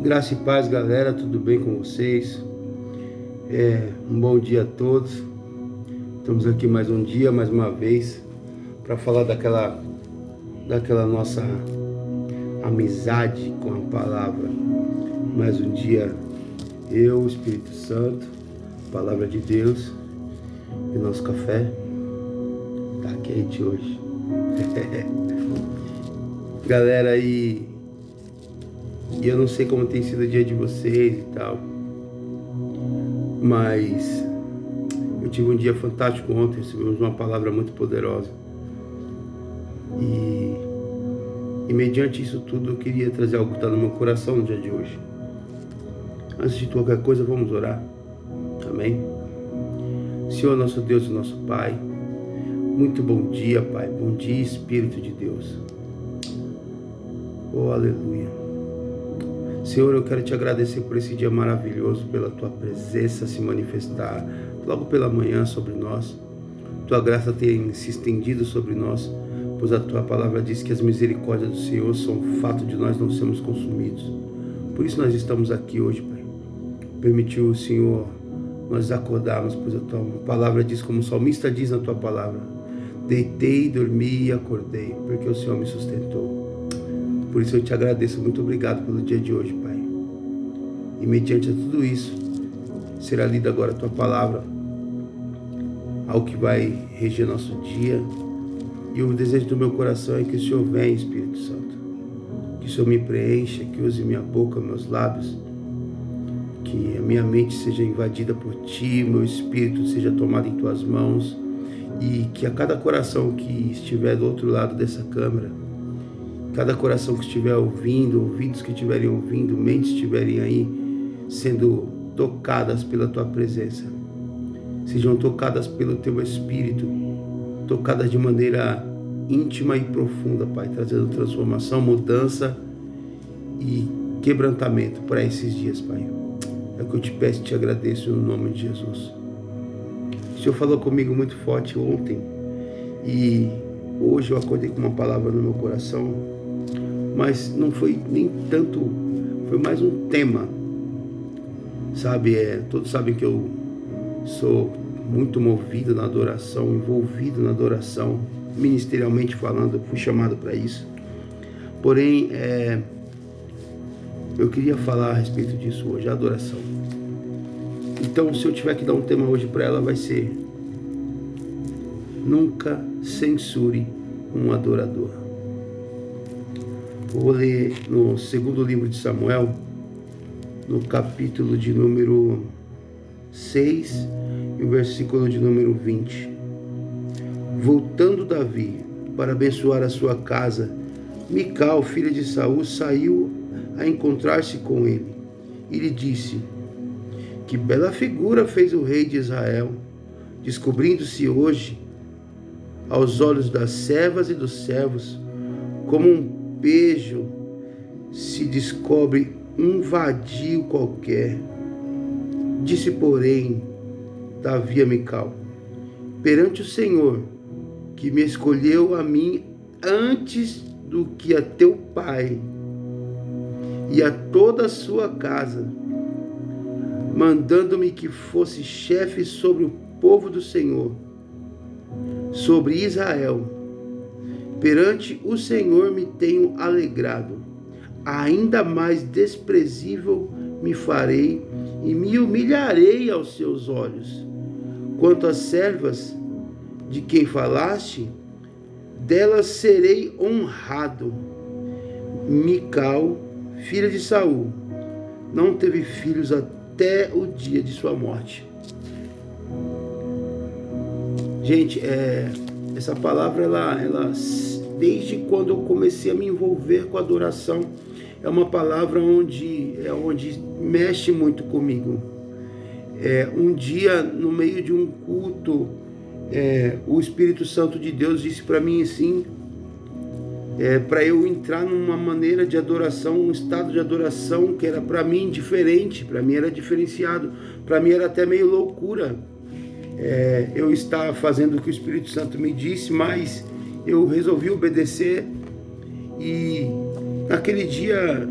Graça e paz, galera, tudo bem com vocês? Um bom dia a todos. Estamos aqui mais um dia, mais uma vez, para falar daquela nossa amizade com a palavra. Mais um dia, eu, o Espírito Santo, palavra de Deus, e nosso café tá quente hoje. Galera, e eu não sei como tem sido o dia de vocês e tal, mas eu tive um dia fantástico ontem, recebemos uma palavra muito poderosa. E mediante isso tudo eu queria trazer algo que está no meu coração no dia de hoje. Antes de qualquer coisa, vamos orar. Amém? Senhor, nosso Deus e nosso Pai, muito bom dia, Pai. Bom dia, Espírito de Deus. Oh, aleluia. Senhor, eu quero te agradecer por esse dia maravilhoso, pela tua presença se manifestar logo pela manhã sobre nós. Tua graça tem se estendido sobre nós, pois a tua palavra diz que as misericórdias do Senhor são fato de nós não sermos consumidos. Por isso nós estamos aqui hoje, Pai. Permitiu o Senhor nós acordarmos, pois a tua palavra diz, como o salmista diz na tua palavra: deitei, dormi e acordei, porque o Senhor me sustentou. Por isso eu te agradeço, muito obrigado pelo dia de hoje, Pai. E mediante tudo isso, será lida agora a tua palavra, algo que vai reger nosso dia. E o desejo do meu coração é que o Senhor venha, Espírito Santo. Que o Senhor me preencha, que use minha boca, meus lábios. Que a minha mente seja invadida por Ti, meu espírito seja tomado em Tuas mãos. E que a cada coração que estiver do outro lado dessa câmera, cada coração que estiver ouvindo, ouvidos que estiverem ouvindo, mentes estiverem aí sendo tocadas pela Tua presença, sejam tocadas pelo Teu Espírito, tocadas de maneira íntima e profunda, Pai, trazendo transformação, mudança e quebrantamento para esses dias, Pai. É o que eu te peço e te agradeço no nome de Jesus. O Senhor falou comigo muito forte ontem e hoje eu acordei com uma palavra no meu coração, mas não foi nem tanto, foi mais um tema, sabe? Todos sabem que eu sou muito movido na adoração, envolvido na adoração, ministerialmente falando, eu fui chamado para isso. Porém, eu queria falar a respeito disso hoje, a adoração. Então, se eu tiver que dar um tema hoje para ela, vai ser: nunca censure um adorador. Vou ler no segundo livro de Samuel, no capítulo de número 6 e o versículo de número 20. Voltando Davi para abençoar a sua casa, Mical, filha de Saul, saiu a encontrar-se com ele e lhe disse: que bela figura fez o rei de Israel, descobrindo-se hoje aos olhos das servas e dos servos, como um pejo se descobre um vadio qualquer. Disse, porém, Davi a Mical: perante o Senhor, que me escolheu a mim antes do que a teu pai e a toda a sua casa, mandando-me que fosse chefe sobre o povo do Senhor, sobre Israel. Perante o Senhor me tenho alegrado, ainda mais desprezível me farei e me humilharei aos seus olhos. Quanto às servas de quem falaste, delas serei honrado. Mical, filha de Saul, não teve filhos até o dia de sua morte. Gente, essa palavra, ela, desde quando eu comecei a me envolver com a adoração, é uma palavra onde mexe muito comigo. Um dia, no meio de um culto, o Espírito Santo de Deus disse para mim assim, para eu entrar numa maneira de adoração, um estado de adoração que era para mim diferente, para mim era diferenciado, para mim era até meio loucura. Eu estava fazendo o que o Espírito Santo me disse, mas eu resolvi obedecer. E naquele dia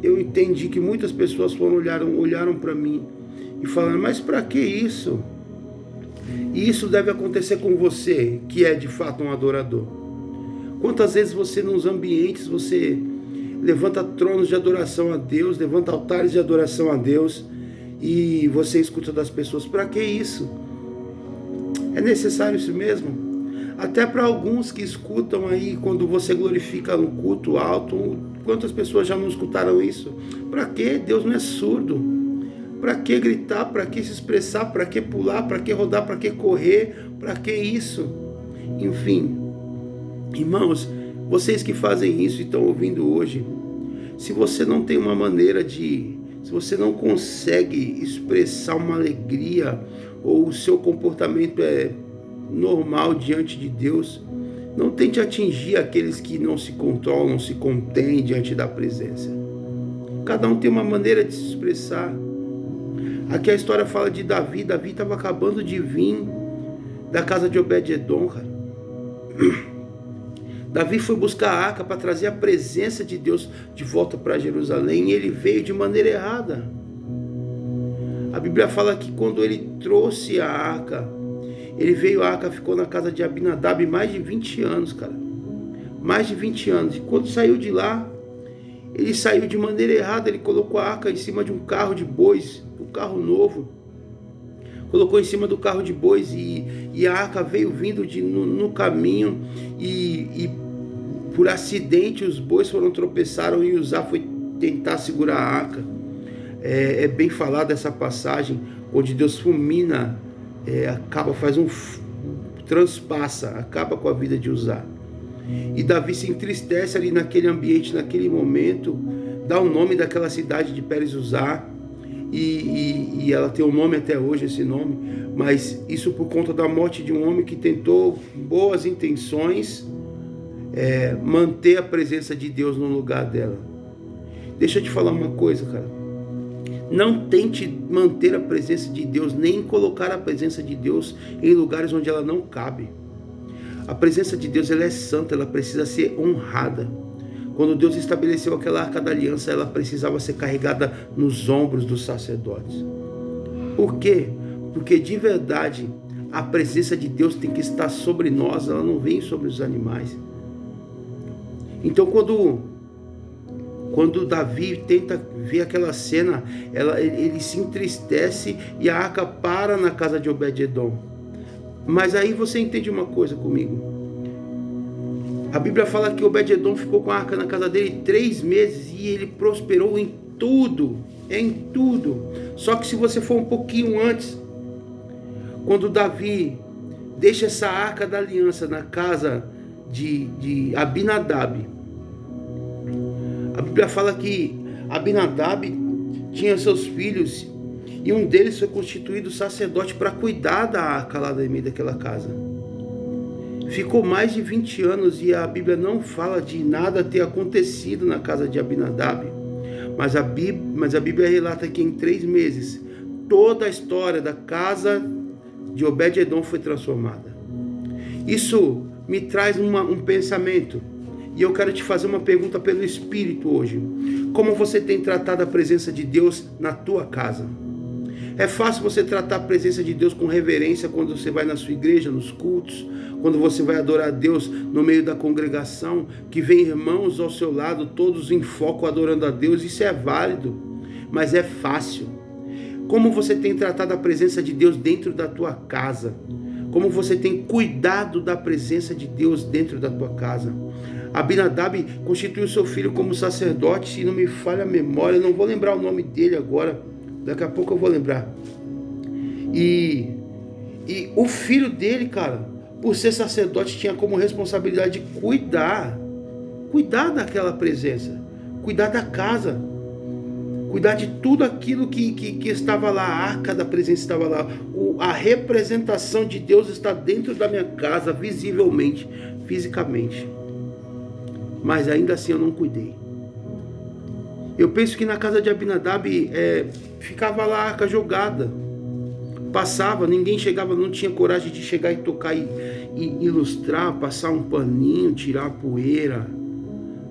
eu entendi que muitas pessoas olharam para mim e falaram, mas para que isso? E isso deve acontecer com você, que é de fato um adorador. Quantas vezes você nos ambientes, você levanta tronos de adoração a Deus, levanta altares de adoração a Deus, e você escuta das pessoas, para que isso? É necessário isso mesmo? Até para alguns que escutam aí, quando você glorifica no culto alto, quantas pessoas já não escutaram isso? Para que? Deus não é surdo. Para que gritar? Para que se expressar? Para que pular? Para que rodar? Para que correr? Para que isso? Enfim, irmãos, vocês que fazem isso e estão ouvindo hoje, se você não tem uma maneira se você não consegue expressar uma alegria, ou o seu comportamento é normal diante de Deus, não tente atingir aqueles que não se controlam, não se contêm diante da presença. Cada um tem uma maneira de se expressar. Aqui a história fala de Davi. Davi estava acabando de vir da casa de Obed-Edom, cara. Davi foi buscar a arca para trazer a presença de Deus de volta para Jerusalém, e ele veio de maneira errada. A Bíblia fala que quando ele trouxe a arca, a arca ficou na casa de Abinadab mais de 20 anos, cara. Mais de 20 anos. E quando saiu de lá, ele saiu de maneira errada. Ele colocou a arca em cima de um carro de bois, um carro novo. Colocou em cima do carro de bois, e a arca veio vindo no caminho, e por acidente os bois tropeçaram, e Uzá foi tentar segurar a arca. É bem falada essa passagem, onde Deus fulmina, transpassa, acaba com a vida de Uzá. E Davi se entristece ali naquele ambiente, naquele momento, dá o nome daquela cidade de Pérez Uzá, e ela tem um nome até hoje, esse nome, mas isso por conta da morte de um homem que tentou, boas intenções, manter a presença de Deus no lugar dela. Deixa eu te falar uma coisa, cara. Não tente manter a presença de Deus, nem colocar a presença de Deus em lugares onde ela não cabe. A presença de Deus, ela é santa, ela precisa ser honrada. Quando Deus estabeleceu aquela arca da aliança, ela precisava ser carregada nos ombros dos sacerdotes. Por quê? Porque de verdade, a presença de Deus tem que estar sobre nós, ela não vem sobre os animais. Então quando Davi tenta ver aquela cena, ele se entristece, e a arca para na casa de Obed-Edom. Mas aí você entende uma coisa comigo. A Bíblia fala que Obed-Edom ficou com a arca na casa dele 3 meses, e ele prosperou em tudo. Só que se você for um pouquinho antes, quando Davi deixa essa arca da aliança na casa de Abinadab, a Bíblia fala que Abinadab tinha seus filhos, e um deles foi constituído sacerdote para cuidar da arca lá no meio daquela casa. Ficou mais de 20 anos, e a Bíblia não fala de nada ter acontecido na casa de Abinadab, mas a Bíblia relata que em 3 meses toda a história da casa de Obed-Edom foi transformada. Isso me traz um pensamento, e eu quero te fazer uma pergunta pelo Espírito hoje. Como você tem tratado a presença de Deus na tua casa? É fácil você tratar a presença de Deus com reverência quando você vai na sua igreja, nos cultos, quando você vai adorar a Deus no meio da congregação, que vem irmãos ao seu lado, todos em foco adorando a Deus. Isso é válido, mas é fácil. Como você tem tratado a presença de Deus dentro da tua casa? Como você tem cuidado da presença de Deus dentro da tua casa? Abinadab constituiu seu filho como sacerdote, se não me falha a memória, não vou lembrar o nome dele agora, daqui a pouco eu vou lembrar. E o filho dele, cara, por ser sacerdote, tinha como responsabilidade de cuidar daquela presença, cuidar da casa, cuidar de tudo aquilo que estava lá. A arca da presença estava lá, a representação de Deus está dentro da minha casa, visivelmente, fisicamente. Mas ainda assim eu não cuidei. Eu penso que na casa de Abinadab ficava lá a arca jogada, passava, ninguém chegava, não tinha coragem de chegar e tocar e ilustrar, passar um paninho, tirar a poeira.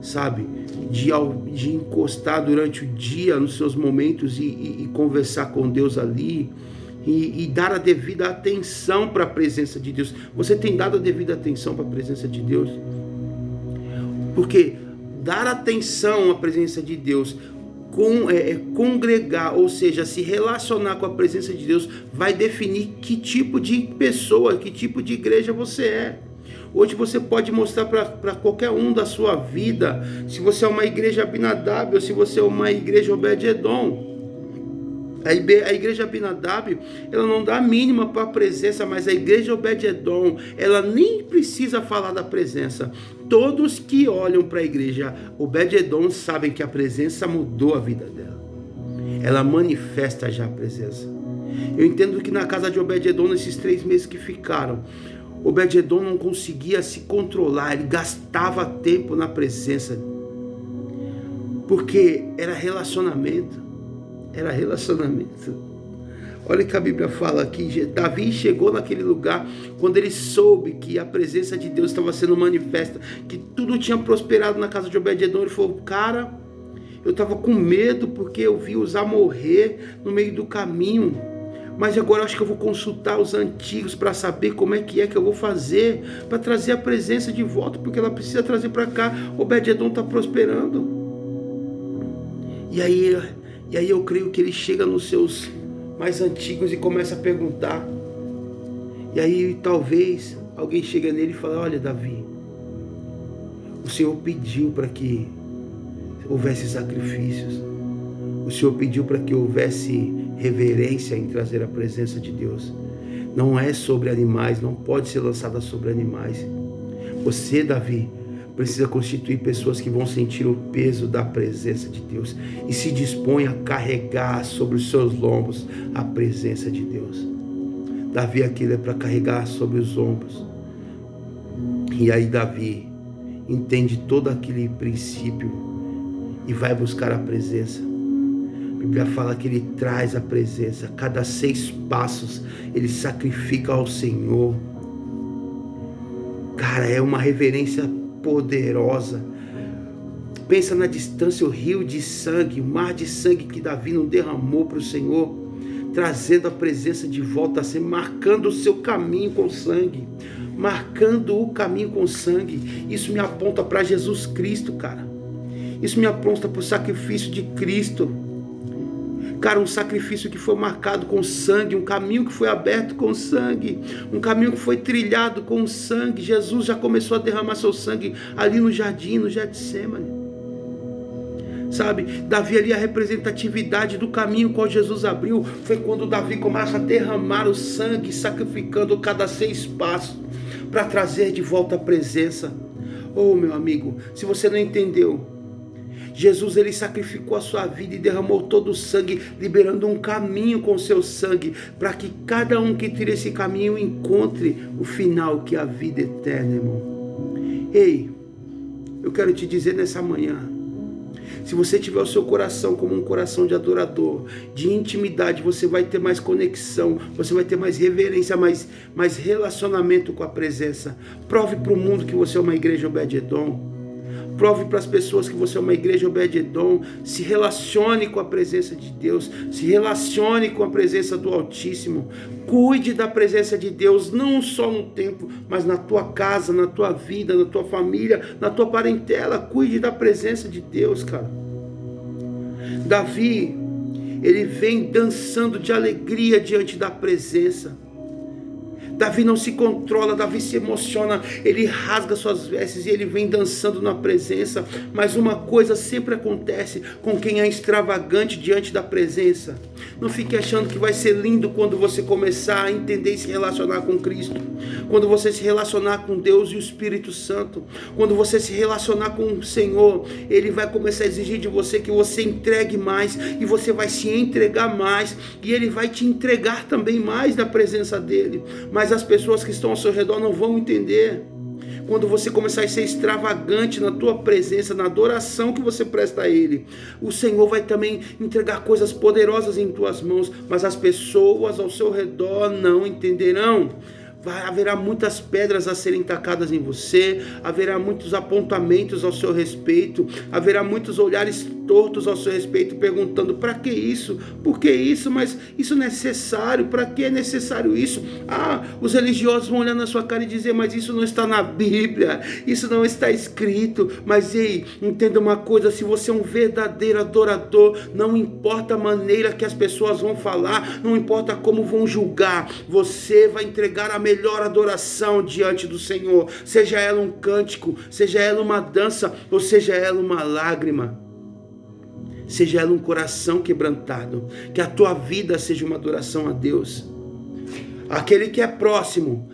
sabe, de encostar durante o dia nos seus momentos e conversar com Deus ali, e dar a devida atenção para a presença de Deus. Você tem dado a devida atenção para a presença de Deus? Porque dar atenção à presença de Deus, congregar, ou seja, se relacionar com a presença de Deus, vai definir que tipo de pessoa, que tipo de igreja você é. Hoje você pode mostrar para qualquer um da sua vida se você é uma igreja Abinadab ou se você é uma igreja Obed-Edom. A igreja Abinadab, ela não dá a mínima para a presença, mas a igreja Obed-Edom, ela nem precisa falar da presença. Todos que olham para a igreja Obed-Edom sabem que a presença mudou a vida dela. Ela manifesta já a presença. Eu entendo que na casa de Obed-Edom, nesses 3 meses que ficaram, Obed-Edom não conseguia se controlar, ele gastava tempo na presença, porque era relacionamento. Olha que a Bíblia fala aqui, Davi chegou naquele lugar quando ele soube que a presença de Deus estava sendo manifesta, que tudo tinha prosperado na casa de Obed-Edom. Ele falou, cara, eu estava com medo porque eu vi Uzá morrer no meio do caminho, mas agora eu acho que eu vou consultar os antigos para saber como é que eu vou fazer para trazer a presença de volta, porque ela precisa trazer para cá. Obed-Edom está prosperando. E aí eu creio que ele chega nos seus mais antigos e começa a perguntar. E aí talvez alguém chega nele e fala, olha Davi, o Senhor pediu para que houvesse sacrifícios. O Senhor pediu para que houvesse reverência em trazer a presença de Deus. Não é sobre animais, não pode ser lançada sobre animais. Você, Davi, precisa constituir pessoas que vão sentir o peso da presença de Deus e se dispõem a carregar sobre os seus lombos a presença de Deus. Davi aquilo é para carregar sobre os ombros. E aí Davi entende todo aquele princípio e vai buscar a presença. A Bíblia fala que ele traz a presença. Cada 6 passos ele sacrifica ao Senhor. Cara, é uma reverência poderosa. Pensa na distância, o rio de sangue, o mar de sangue que Davi não derramou para o Senhor, trazendo a presença de volta, assim, marcando o seu caminho com sangue, marcando o caminho com sangue. Isso me aponta para Jesus Cristo, cara. Isso me aponta para o sacrifício de Cristo. Cara, um sacrifício que foi marcado com sangue, um caminho que foi aberto com sangue, um caminho que foi trilhado com sangue. Jesus já começou a derramar seu sangue ali no jardim, no Getsêmani. Sabe, Davi ali, a representatividade do caminho qual Jesus abriu, foi quando Davi começa a derramar o sangue, sacrificando cada 6 passos, para trazer de volta a presença. Oh, meu amigo, se você não entendeu, Jesus, ele sacrificou a sua vida e derramou todo o sangue, liberando um caminho com o seu sangue, para que cada um que tire esse caminho encontre o final, que é a vida eterna, irmão. Ei, eu quero te dizer nessa manhã, se você tiver o seu coração como um coração de adorador, de intimidade, você vai ter mais conexão, você vai ter mais reverência, mais relacionamento com a presença. Prove para o mundo que você é uma igreja Obed-Edom. Prove para as pessoas que você é uma igreja Obed-Edom. Se relacione com a presença de Deus. Se relacione com a presença do Altíssimo. Cuide da presença de Deus, não só no templo, mas na tua casa, na tua vida, na tua família, na tua parentela. Cuide da presença de Deus, cara. Davi, ele vem dançando de alegria diante da presença. Davi não se controla, Davi se emociona, ele rasga suas vestes e ele vem dançando na presença. Mas uma coisa sempre acontece com quem é extravagante diante da presença. Não fique achando que vai ser lindo quando você começar a entender e se relacionar com Cristo. Quando você se relacionar com Deus e o Espírito Santo. Quando você se relacionar com o Senhor, Ele vai começar a exigir de você que você entregue mais. E você vai se entregar mais. E Ele vai te entregar também mais da presença dEle. Mas as pessoas que estão ao seu redor não vão entender. Quando você começar a ser extravagante na tua presença, na adoração que você presta a Ele, o Senhor vai também entregar coisas poderosas em tuas mãos, mas as pessoas ao seu redor não entenderão. haverá muitas pedras a serem tacadas em você, haverá muitos apontamentos ao seu respeito, haverá muitos olhares tortos ao seu respeito, perguntando: para que isso? Por que isso? Mas isso não é necessário, para que é necessário isso? Os religiosos vão olhar na sua cara e dizer: mas isso não está na Bíblia, isso não está escrito. Mas ei, entenda uma coisa: se você é um verdadeiro adorador, não importa a maneira que as pessoas vão falar, não importa como vão julgar, você vai entregar a melhor adoração diante do Senhor, seja ela um cântico, seja ela uma dança, ou seja ela uma lágrima, seja ela um coração quebrantado, que a tua vida seja uma adoração a Deus. Aquele que é próximo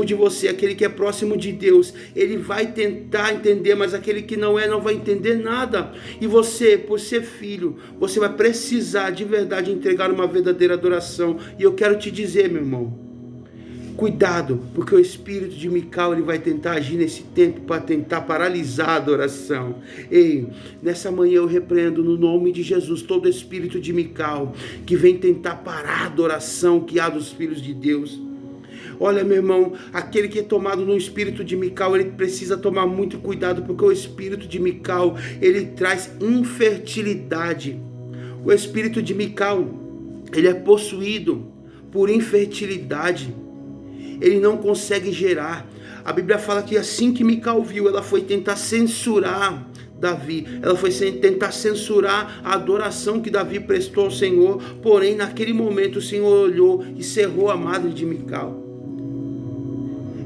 de você, aquele que é próximo de Deus, ele vai tentar entender, mas aquele que não vai entender nada. E você, por ser filho, você vai precisar de verdade entregar uma verdadeira adoração. E eu quero te dizer, meu irmão, cuidado, porque o espírito de Mical, ele vai tentar agir nesse tempo para tentar paralisar a adoração. Ei, nessa manhã eu repreendo no nome de Jesus todo espírito de Mical que vem tentar parar a adoração que há dos filhos de Deus. Olha, meu irmão, aquele que é tomado no espírito de Mical, ele precisa tomar muito cuidado, porque o espírito de Mical, ele traz infertilidade. O espírito de Mical, ele é possuído por infertilidade. Ele não consegue gerar. A Bíblia fala que assim que Mical viu, ela foi tentar censurar Davi, ela foi tentar censurar a adoração que Davi prestou ao Senhor. Porém, naquele momento o Senhor olhou e cerrou a madre de Mical.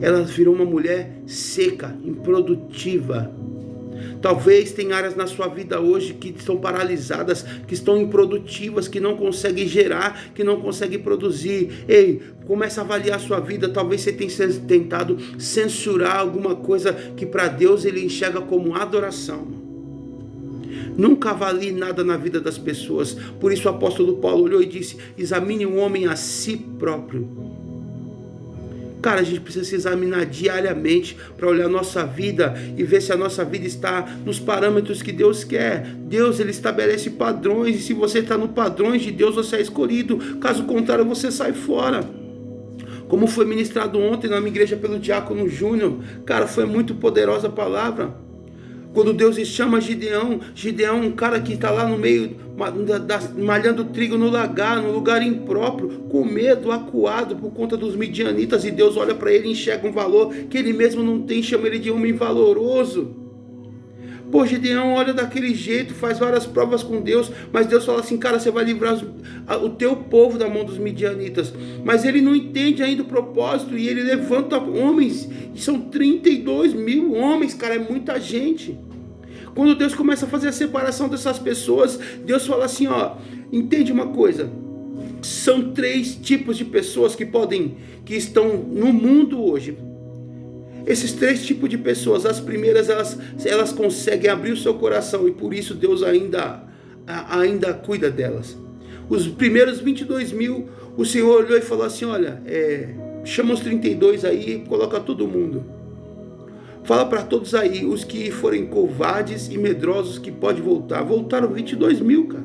Ela virou uma mulher seca, improdutiva. Talvez tenha áreas na sua vida hoje que estão paralisadas, que estão improdutivas, que não conseguem gerar, que não conseguem produzir. Ei, comece a avaliar a sua vida. Talvez você tenha tentado censurar alguma coisa que para Deus ele enxerga como adoração. Nunca avalie nada na vida das pessoas. Por isso o apóstolo Paulo olhou e disse: examine um homem a si próprio. Cara, a gente precisa se examinar diariamente para olhar a nossa vida e ver se a nossa vida está nos parâmetros que Deus quer. Deus, ele estabelece padrões, e se você está no padrões de Deus, você é escolhido. Caso contrário, você sai fora. Como foi ministrado ontem na minha igreja pelo Diácono Júnior, cara, foi muito poderosa a palavra. Quando Deus chama Gideão, um cara que está lá no meio, malhando trigo no lagar, no lugar impróprio, com medo, acuado por conta dos midianitas, e Deus olha para ele e enxerga um valor que ele mesmo não tem, chama ele de homem valoroso. Pô, Gideão olha daquele jeito, faz várias provas com Deus, mas Deus fala assim: cara, você vai livrar o teu povo da mão dos midianitas. Mas ele não entende ainda o propósito, e ele levanta homens, e são 32 mil homens, cara, é muita gente. Quando Deus começa a fazer a separação dessas pessoas, Deus fala assim: ó, entende uma coisa, são 3 tipos de pessoas que estão no mundo hoje. Esses 3 tipos de pessoas, as primeiras, elas conseguem abrir o seu coração, e por isso Deus ainda cuida delas. Os primeiros 22 mil, o Senhor olhou e falou assim: olha, chama os 32 aí, coloca todo mundo. Fala para todos aí, os que forem covardes e medrosos, que pode voltar. Voltaram 22 mil, cara.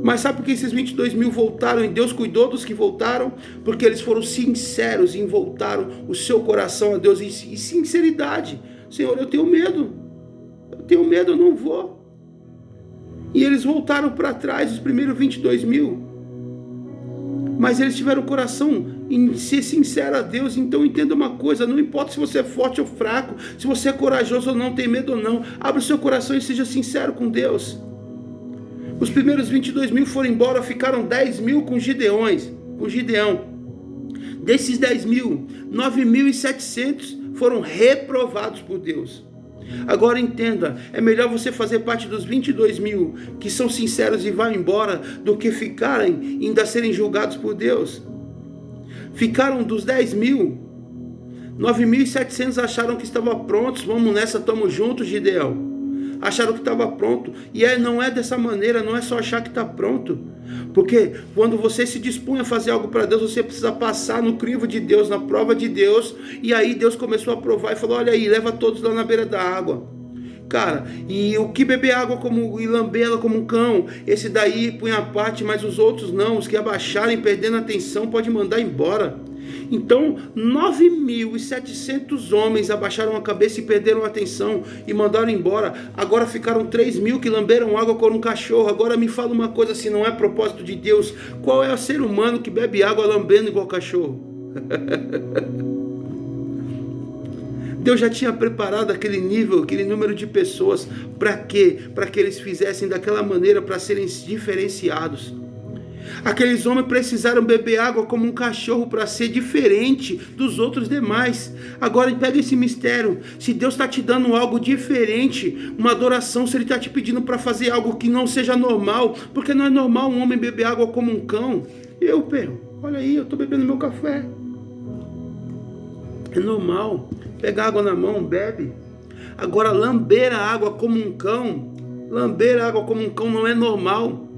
Mas sabe por que esses 22 mil voltaram e Deus cuidou dos que voltaram? Porque eles foram sinceros e voltaram o seu coração a Deus em sinceridade. Senhor, eu tenho medo, eu não vou. E eles voltaram para trás, os primeiros 22 mil. Mas eles tiveram o coração em ser sincero a Deus. Então entenda uma coisa: não importa se você é forte ou fraco, se você é corajoso ou não, tem medo ou não, abra o seu coração e seja sincero com Deus. Os primeiros 22 mil foram embora, ficaram 10 mil com Gideão. Desses 10 mil, 9.700 foram reprovados por Deus. Agora entenda, é melhor você fazer parte dos 22 mil que são sinceros e vão embora, do que ficarem e ainda serem julgados por Deus. Ficaram dos 10 mil, 9.700 acharam que estavam prontos. Vamos nessa, estamos juntos, Gideão. Acharam que estava pronto, e não é dessa maneira, não é só achar que está pronto, porque quando você se dispõe a fazer algo para Deus, você precisa passar no crivo de Deus, na prova de Deus. E aí Deus começou a provar e falou: olha aí, leva todos lá na beira da água, cara, e o que beber água e lamber ela como um cão, esse daí põe à parte, mas os outros não, os que abaixarem, perdendo a atenção, pode mandar embora. Então 9.700 homens abaixaram a cabeça e perderam a atenção e mandaram embora. Agora ficaram 3.000 que lamberam água como um cachorro. Agora me fala uma coisa, se não é propósito de Deus, qual é o ser humano que bebe água lambendo igual cachorro? Deus já tinha preparado aquele nível, aquele número de pessoas. Para quê? Para que eles fizessem daquela maneira, para serem diferenciados. Aqueles homens precisaram beber água como um cachorro para ser diferente dos outros demais. Agora pega esse mistério. Se Deus está te dando algo diferente, uma adoração, se Ele está te pedindo para fazer algo que não seja normal, porque não é normal um homem beber água como um cão. Olha aí, eu estou bebendo meu café. É normal. Pega água na mão, bebe. Agora lamber a água como um cão, não é normal.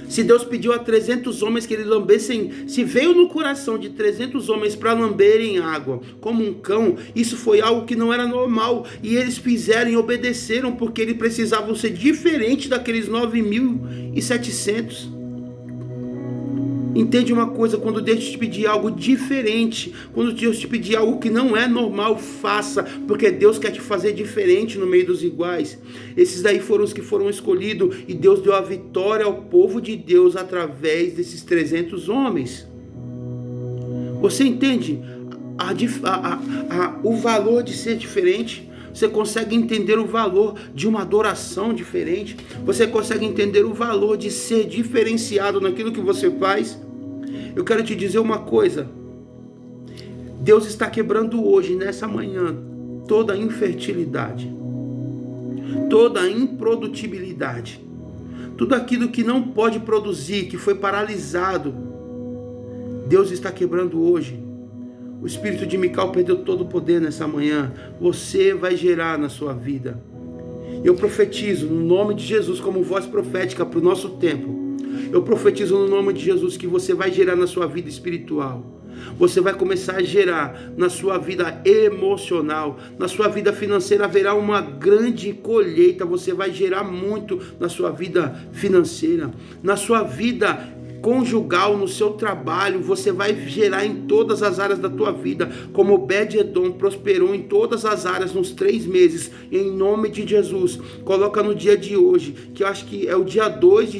Se Deus pediu a 300 homens que eles lambessem, se veio no coração de 300 homens para lamberem água como um cão, isso foi algo que não era normal. E eles fizeram e obedeceram, porque eles precisavam ser diferentes daqueles 9.700. Entende uma coisa, quando Deus te pedir algo diferente, quando Deus te pedir algo que não é normal, faça, porque Deus quer te fazer diferente no meio dos iguais. Esses daí foram os que foram escolhidos, e Deus deu a vitória ao povo de Deus através desses 300 homens. Você entende o valor de ser diferente? Você consegue entender o valor de uma adoração diferente? Você consegue entender o valor de ser diferenciado naquilo que você faz? Eu quero te dizer uma coisa. Deus está quebrando hoje, nessa manhã, toda a infertilidade, toda a improdutibilidade, tudo aquilo que não pode produzir, que foi paralisado. Deus está quebrando hoje. O espírito de Mical perdeu todo o poder nessa manhã. Você vai gerar na sua vida. Eu profetizo no nome de Jesus como voz profética para o nosso tempo. Eu profetizo no nome de Jesus que você vai gerar na sua vida espiritual. Você vai começar a gerar na sua vida emocional, na sua vida financeira haverá uma grande colheita. Você vai gerar muito na sua vida financeira, na sua vida conjugal, no seu trabalho. Você vai gerar em todas as áreas da tua vida, como Obed-Edom prosperou em todas as áreas nos 3 meses, em nome de Jesus. Coloca no dia de hoje, que eu acho que é o dia 2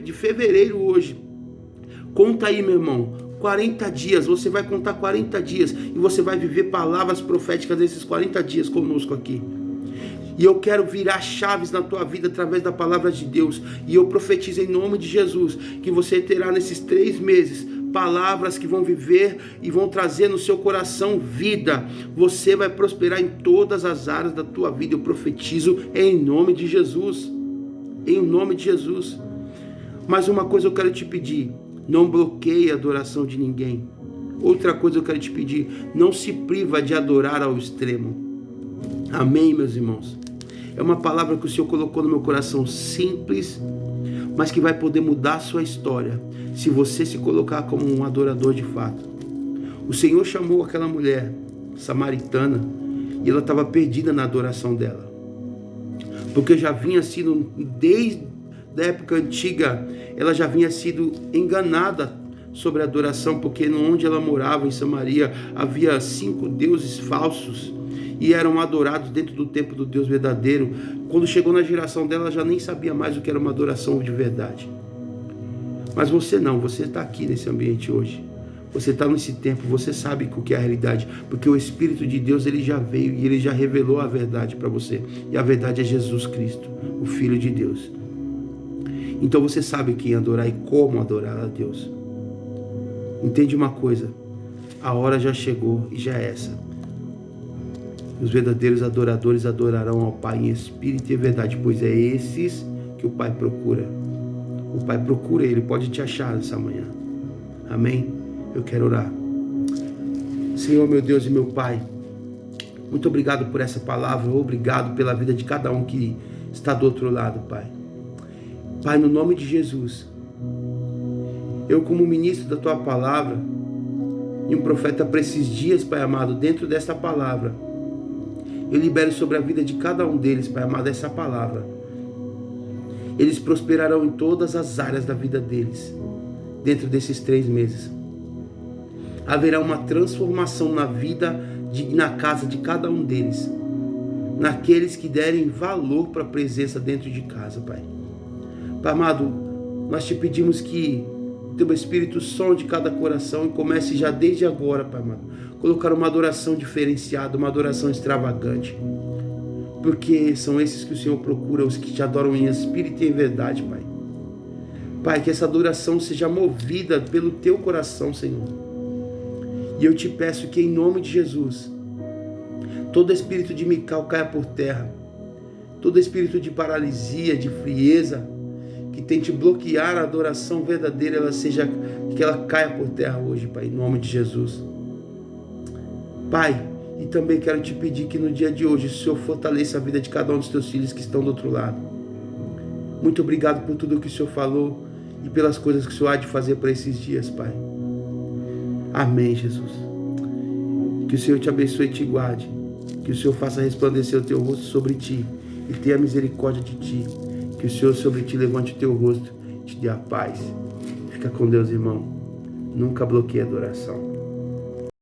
de fevereiro hoje. Conta aí, meu irmão, 40 dias, você vai contar 40 dias, e você vai viver palavras proféticas desses 40 dias conosco aqui. E eu quero virar chaves na tua vida através da palavra de Deus. E eu profetizo em nome de Jesus que você terá nesses 3 meses palavras que vão viver e vão trazer no seu coração vida. Você vai prosperar em todas as áreas da tua vida. Eu profetizo em nome de Jesus. Em nome de Jesus. Mas uma coisa eu quero te pedir: não bloqueie a adoração de ninguém. Outra coisa eu quero te pedir: não se priva de adorar ao extremo. Amém, meus irmãos? É uma palavra que o Senhor colocou no meu coração, simples, mas que vai poder mudar a sua história, se você se colocar como um adorador de fato. O Senhor chamou aquela mulher samaritana, e ela estava perdida na adoração dela, porque já vinha sido, desde a época antiga, ela já vinha sido enganada sobre a adoração, porque onde ela morava, em Samaria, havia 5 deuses falsos, e eram adorados dentro do templo do Deus verdadeiro. Quando chegou na geração dela, ela já nem sabia mais o que era uma adoração de verdade. Mas você não, você está aqui nesse ambiente hoje, você está nesse tempo, você sabe o que é a realidade, porque o Espírito de Deus, ele já veio e ele já revelou a verdade para você, e a verdade é Jesus Cristo, o Filho de Deus. Então você sabe quem adorar e como adorar a Deus. Entende uma coisa? A hora já chegou e já é essa. Os verdadeiros adoradores adorarão ao Pai em espírito e verdade, pois é esses que o Pai procura. O Pai procura, Ele pode te achar nessa manhã. Amém? Eu quero orar. Senhor, meu Deus e meu Pai, muito obrigado por essa palavra, obrigado pela vida de cada um que está do outro lado, Pai. Pai, no nome de Jesus, eu como ministro da Tua palavra e um profeta para esses dias, Pai amado, dentro dessa palavra, eu libero sobre a vida de cada um deles, Pai amado, essa palavra. Eles prosperarão em todas as áreas da vida deles, dentro desses 3 meses. haverá uma transformação na vida e na casa de cada um deles, naqueles que derem valor para a presença dentro de casa, Pai. Pai amado, nós te pedimos que Teu Espírito sonde cada coração e comece já desde agora, Pai amado, colocar uma adoração diferenciada, uma adoração extravagante, porque são esses que o Senhor procura, os que te adoram em espírito e em verdade, Pai. Pai, que essa adoração seja movida pelo Teu coração, Senhor. E eu te peço que em nome de Jesus, todo espírito de Mical caia por terra, todo espírito de paralisia, de frieza, que tente bloquear a adoração verdadeira, que ela caia por terra hoje, Pai, em nome de Jesus. Pai, e também quero te pedir que no dia de hoje o Senhor fortaleça a vida de cada um dos teus filhos que estão do outro lado. Muito obrigado por tudo que o Senhor falou e pelas coisas que o Senhor há de fazer por esses dias, Pai. Amém, Jesus. Que o Senhor te abençoe e te guarde. Que o Senhor faça resplandecer o teu rosto sobre ti e tenha misericórdia de ti. Que o Senhor sobre ti levante o teu rosto e te dê a paz. Fica com Deus, irmão. Nunca bloqueie a adoração.